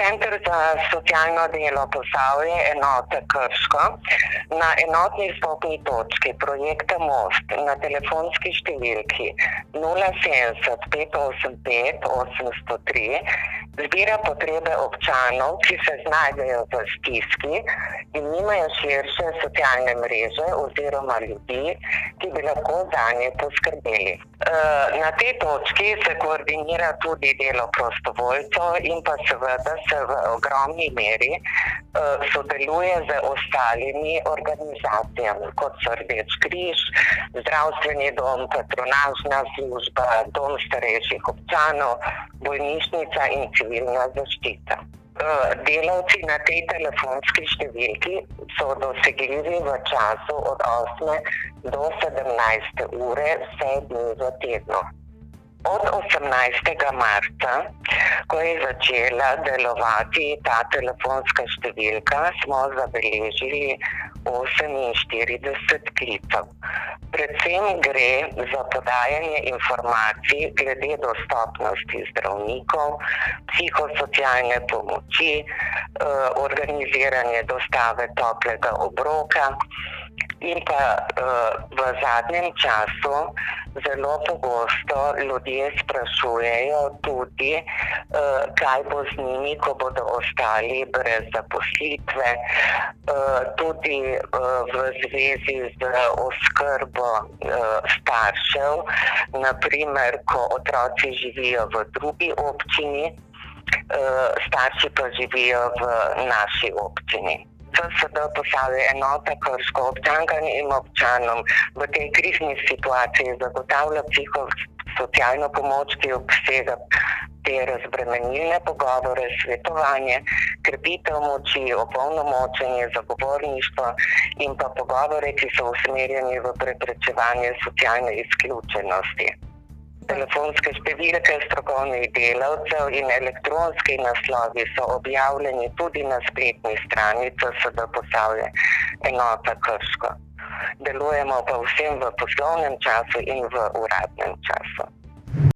Center za socialno delo Posavje, enota Krško, na enotni vstopni točki projekta Most na telefonski številki 070 585 803 zbira potrebe občanov, ki se znajdejo v stiski in nimajo širše socialne mreže oziroma ljudi, ki bi lahko zanje poskrbeli. Na tej točki se koordinira tudi delo prostovoljcev in pa seveda se v ogromni meri sodeluje z ostalimi organizacijami, kot so Rdeči križ, zdravstveni dom, patronažna služba, dom starejših občanov, bolnišnica in civilna zaščita. Delavci na tej telefonski številki so dosegljivi v času od 8. do 17. ure vse dni v tednu. Od 18. marca, ko je začela delovati ta telefonska številka, smo zabeležili 48 klicev. Predvsem gre za podajanje informacij glede dostopnosti zdravnikov, psihosocialne pomoči, organiziranje dostave toplega obroka in pa v zadnjem času zelo pogosto ljudje sprašujejo tudi, kaj bo z njimi, ko bodo ostali brez zaposlitve, tudi v zvezi z oskrbo staršev, naprimer, ko otroci živijo v drugi občini, starši pa živijo v naši občini. CSD Posavje, enota Krško, občankam in občanom v tej krizni situaciji zagotavlja psihosocialno pomoč, ki obsega te razbremenilne pogovore, svetovanje, krepitev moči, opolnomočenje, zagovorništvo in pa pogovore, ki so usmerjeni v preprečevanje socialne izključenosti. Telefonske številke strokovnih delavcev in elektronski naslovi so objavljeni tudi na spletni strani CSD Posavje, enota Krško. Delujemo pa vsem v poslovnem času in v uradnem času.